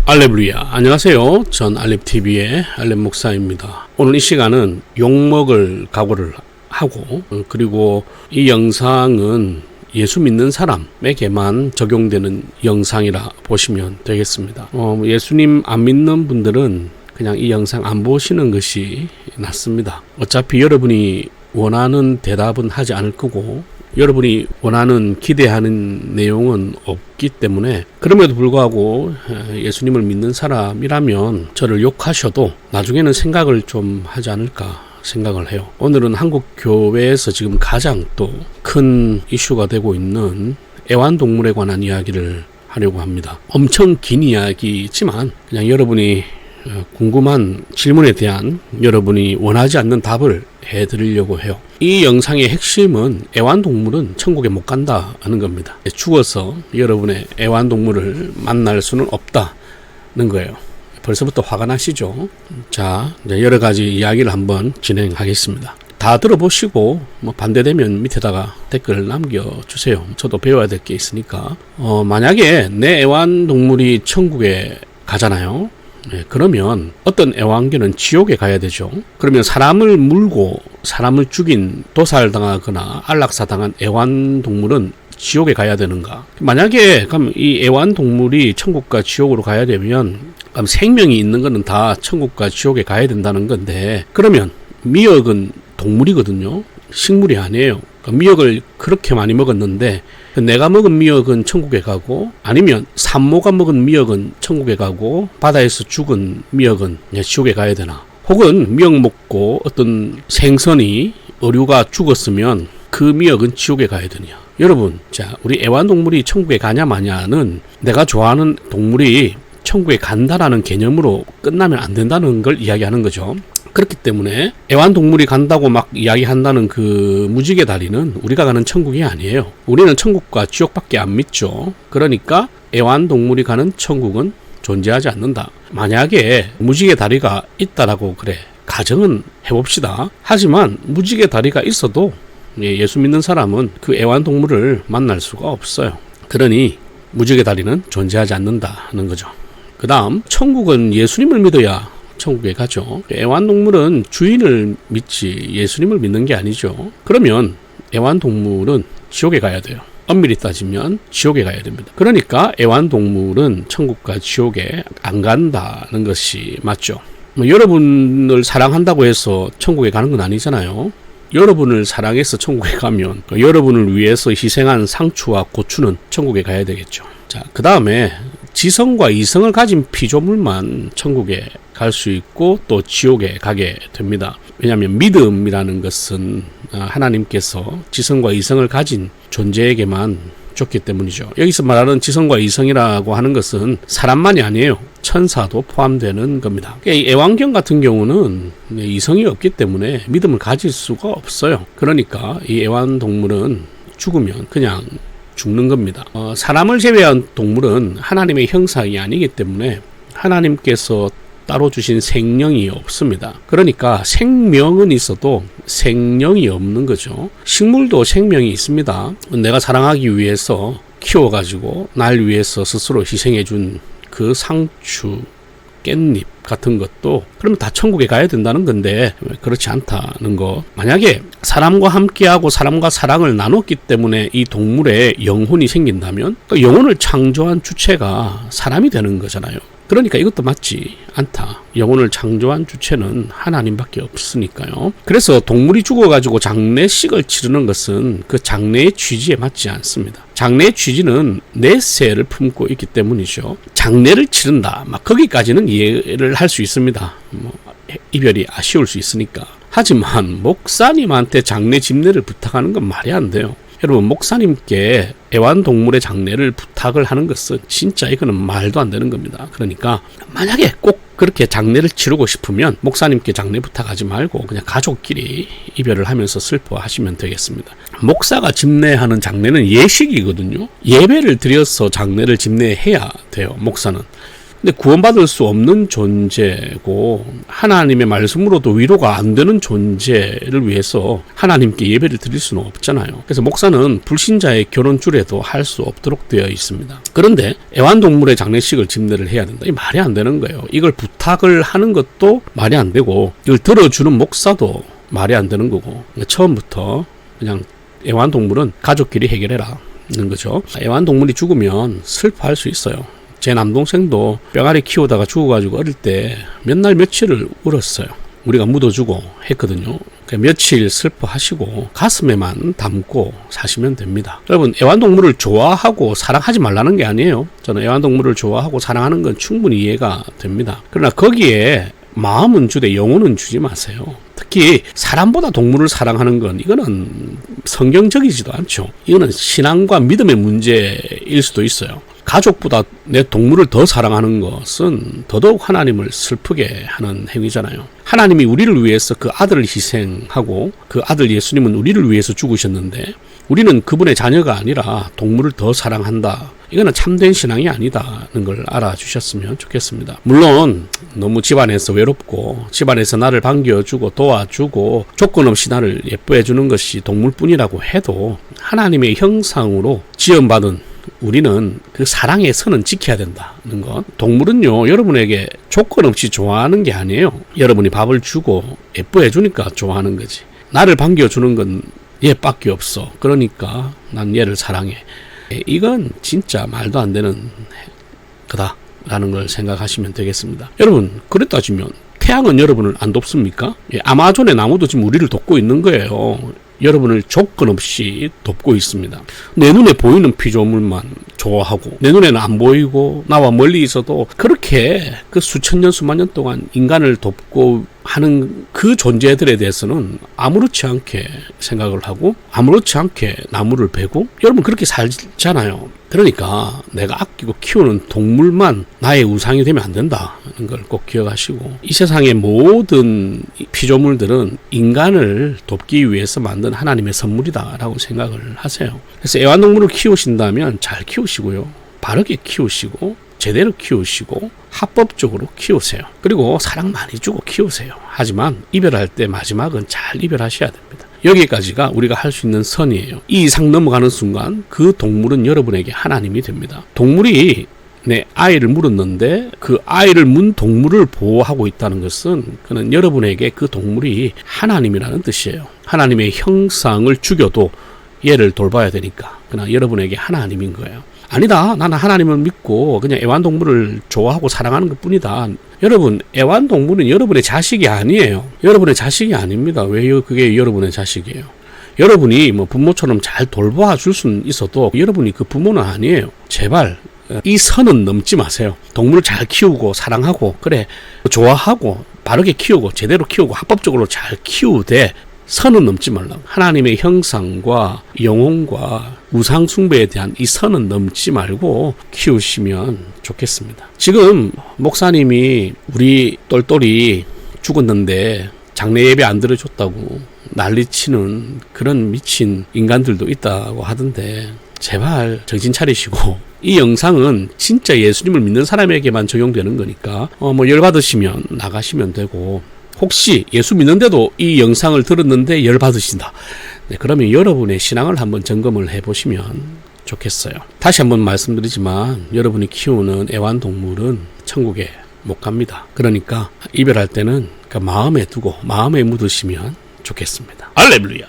알레루야. 안녕하세요. 전 알렙TV의 알렙 목사입니다. 오늘 이 시간은 욕먹을 각오를 하고, 그리고 이 영상은 예수 믿는 사람에게만 적용되는 영상이라 보시면 되겠습니다. 예수님 안 믿는 분들은 그냥 이 영상 안 보시는 것이 낫습니다. 어차피 여러분이 원하는 대답은 하지 않을 거고, 여러분이 원하는 기대하는 내용은 없기 때문에, 그럼에도 불구하고 예수님을 믿는 사람이라면 저를 욕하셔도 나중에는 생각을 좀 하지 않을까 생각을 해요. 오늘은 한국 교회에서 지금 가장 또 큰 이슈가 되고 있는 애완동물에 관한 이야기를 하려고 합니다. 엄청 긴 이야기지만 그냥 여러분이 궁금한 질문에 대한 여러분이 원하지 않는 답을 해드리려고 해요. 이 영상의 핵심은 애완동물은 천국에 못 간다 하는 겁니다. 죽어서 여러분의 애완동물을 만날 수는 없다는 거예요. 벌써부터 화가 나시죠? 자, 이제 여러 가지 이야기를 한번 진행하겠습니다. 다 들어보시고 반대되면 밑에다가 댓글을 남겨주세요. 저도 배워야 될 게 있으니까. 만약에 내 애완동물이 천국에 가잖아요. 그러면 어떤 애완견은 지옥에 가야 되죠. 그러면 사람을 물고 사람을 죽인, 도살당하거나 안락사당한 애완동물은 지옥에 가야 되는가? 만약에 그럼 이 애완동물이 천국과 지옥으로 가야 되면 그럼 생명이 있는 거는 다 천국과 지옥에 가야 된다는 건데, 그러면 미역은 동물이거든요. 식물이 아니에요. 미역을 그렇게 많이 먹었는데 내가 먹은 미역은 천국에 가고, 아니면 산모가 먹은 미역은 천국에 가고 바다에서 죽은 미역은 지옥에 가야 되나? 혹은 미역 먹고 어떤 생선이, 어류가 죽었으면 그 미역은 지옥에 가야 되냐? 여러분, 자, 우리 애완동물이 천국에 가냐 마냐는 내가 좋아하는 동물이 천국에 간다라는 개념으로 끝나면 안 된다는 걸 이야기하는 거죠. 그렇기 때문에 애완동물이 간다고 막 이야기한다는 그 무지개 다리는 우리가 가는 천국이 아니에요. 우리는 천국과 지옥밖에 안 믿죠. 그러니까 애완동물이 가는 천국은 존재하지 않는다. 만약에 무지개 다리가 있다라고 그래 가정은 해봅시다. 하지만 무지개 다리가 있어도 예수 믿는 사람은 그 애완동물을 만날 수가 없어요. 그러니 무지개 다리는 존재하지 않는다는 거죠. 그 다음, 천국은 예수님을 믿어야 천국에 가죠. 애완동물은 주인을 믿지 예수님을 믿는 게 아니죠. 그러면 애완동물은 지옥에 가야 돼요. 엄밀히 따지면 지옥에 가야 됩니다. 그러니까 애완동물은 천국과 지옥에 안 간다는 것이 맞죠. 여러분을 사랑한다고 해서 천국에 가는 건 아니잖아요. 여러분을 사랑해서 천국에 가면 여러분을 위해서 희생한 상추와 고추는 천국에 가야 되겠죠. 자, 그 다음에 지성과 이성을 가진 피조물만 천국에 갈 수 있고 또 지옥에 가게 됩니다. 왜냐하면 믿음이라는 것은 하나님께서 지성과 이성을 가진 존재에게만 줬기 때문이죠. 여기서 말하는 지성과 이성이라고 하는 것은 사람만이 아니에요. 천사도 포함되는 겁니다. 이 애완견 같은 경우는 이성이 없기 때문에 믿음을 가질 수가 없어요. 그러니까 이 애완동물은 죽으면 그냥 죽는 겁니다. 사람을 제외한 동물은 하나님의 형상이 아니기 때문에 하나님께서 따로 주신 생명이 없습니다. 그러니까 생명은 있어도 생명이 없는 거죠. 식물도 생명이 있습니다. 내가 사랑하기 위해서 키워가지고 날 위해서 스스로 희생해준 그 상추, 깻잎 같은 것도 그러면 다 천국에 가야 된다는 건데 그렇지 않다는 거. 만약에 사람과 함께하고 사람과 사랑을 나눴기 때문에 이 동물의 영혼이 생긴다면 그 영혼을 창조한 주체가 사람이 되는 거잖아요. 그러니까 이것도 맞지 않다. 영혼을 창조한 주체는 하나님밖에 없으니까요. 그래서 동물이 죽어가지고 장례식을 치르는 것은 그 장례의 취지에 맞지 않습니다. 장례의 취지는 내세를 품고 있기 때문이죠. 장례를 치른다, 막 거기까지는 이해를 할 수 있습니다. 이별이 아쉬울 수 있으니까. 하지만 목사님한테 장례 집례를 부탁하는 건 말이 안 돼요. 여러분, 목사님께 애완동물의 장례를 부탁을 하는 것은 진짜 이거는 말도 안 되는 겁니다. 그러니까 만약에 꼭 그렇게 장례를 치르고 싶으면 목사님께 장례 부탁하지 말고 그냥 가족끼리 이별을 하면서 슬퍼하시면 되겠습니다. 목사가 집례하는 장례는 예식이거든요. 예배를 드려서 장례를 집례해야 돼요, 목사는. 근데 구원받을 수 없는 존재고 하나님의 말씀으로도 위로가 안 되는 존재를 위해서 하나님께 예배를 드릴 수는 없잖아요. 그래서 목사는 불신자의 결혼줄에도 할 수 없도록 되어 있습니다. 그런데 애완동물의 장례식을 집례를 해야 된다. 이 말이 안 되는 거예요. 이걸 부탁을 하는 것도 말이 안 되고 이걸 들어주는 목사도 말이 안 되는 거고 처음부터 그냥 애완동물은 가족끼리 해결해라는 거죠. 애완동물이 죽으면 슬퍼할 수 있어요. 제 남동생도 뿅아리 키우다가 죽어가지고 어릴 때 몇 날 며칠을 울었어요. 우리가 묻어주고 했거든요. 며칠 슬퍼하시고 가슴에만 담고 사시면 됩니다. 여러분, 애완동물을 좋아하고 사랑하지 말라는 게 아니에요. 저는 애완동물을 좋아하고 사랑하는 건 충분히 이해가 됩니다. 그러나 거기에 마음은 주되 영혼은 주지 마세요. 특히 사람보다 동물을 사랑하는 건 이거는 성경적이지도 않죠. 이거는 신앙과 믿음의 문제일 수도 있어요. 가족보다 내 동물을 더 사랑하는 것은 더더욱 하나님을 슬프게 하는 행위잖아요. 하나님이 우리를 위해서 그 아들을 희생하고 그 아들 예수님은 우리를 위해서 죽으셨는데 우리는 그분의 자녀가 아니라 동물을 더 사랑한다. 이거는 참된 신앙이 아니다는 걸 알아주셨으면 좋겠습니다. 물론 너무 집안에서 외롭고 집안에서 나를 반겨주고 도와주고 조건 없이 나를 예뻐해주는 것이 동물뿐이라고 해도 하나님의 형상으로 지음받은 우리는 그 사랑의 선은 지켜야 된다는 것. 동물은요, 여러분에게 조건 없이 좋아하는 게 아니에요. 여러분이 밥을 주고 예뻐해 주니까 좋아하는 거지. 나를 반겨주는 건 얘밖에 없어. 그러니까 난 얘를 사랑해. 이건 진짜 말도 안 되는 거다라는 걸 생각하시면 되겠습니다. 여러분, 그래 따지면 태양은 여러분을 안 돕습니까? 아마존의 나무도 지금 우리를 돕고 있는 거예요. 여러분을 조건 없이 돕고 있습니다. 내 눈에 보이는 피조물만 좋아하고 내 눈에는 안 보이고 나와 멀리 있어도 그렇게 그 수천 년 수만 년 동안 인간을 돕고 하는 그 존재들에 대해서는 아무렇지 않게 생각을 하고 아무렇지 않게 나무를 베고 여러분 그렇게 살잖아요. 그러니까 내가 아끼고 키우는 동물만 나의 우상이 되면 안 된다는 걸 꼭 기억하시고 이 세상의 모든 피조물들은 인간을 돕기 위해서 만든 하나님의 선물이다라고 생각을 하세요. 그래서 애완동물을 키우신다면 잘 키우시고요. 바르게 키우시고 제대로 키우시고 합법적으로 키우세요. 그리고 사랑 많이 주고 키우세요. 하지만 이별할 때 마지막은 잘 이별하셔야 됩니다. 여기까지가 우리가 할 수 있는 선이에요. 이 이상 넘어가는 순간 그 동물은 여러분에게 하나님이 됩니다. 동물이 내 아이를 물었는데 그 아이를 문 동물을 보호하고 있다는 것은 그는 여러분에게 그 동물이 하나님이라는 뜻이에요. 하나님의 형상을 죽여도 얘를 돌봐야 되니까 그냥 여러분에게 하나님인 거예요. 아니다. 나는 하나님을 믿고 그냥 애완동물을 좋아하고 사랑하는 것 뿐이다. 여러분, 애완동물은 여러분의 자식이 아니에요. 여러분의 자식이 아닙니다. 왜 그게 여러분의 자식이에요? 여러분이 뭐 부모처럼 잘 돌봐 줄 수는 있어도 여러분이 그 부모는 아니에요. 제발 이 선은 넘지 마세요. 동물 잘 키우고 사랑하고 그래 좋아하고 바르게 키우고 제대로 키우고 합법적으로 잘 키우되 선은 넘지 말라고. 하나님의 형상과 영혼과 우상 숭배에 대한 이 선은 넘지 말고 키우시면 좋겠습니다. 지금 목사님이 우리 똘똘이 죽었는데 장례 예배 안 들어줬다고 난리치는 그런 미친 인간들도 있다고 하던데 제발 정신 차리시고 이 영상은 진짜 예수님을 믿는 사람에게만 적용되는 거니까 뭐 열받으시면 나가시면 되고 혹시 예수 믿는데도 이 영상을 들었는데 열받으신다. 네, 그러면 여러분의 신앙을 한번 점검을 해보시면 좋겠어요. 다시 한번 말씀드리지만 여러분이 키우는 애완동물은 천국에 못 갑니다. 그러니까 이별할 때는 그 마음에 두고 마음에 묻으시면 좋겠습니다. 할렐루야.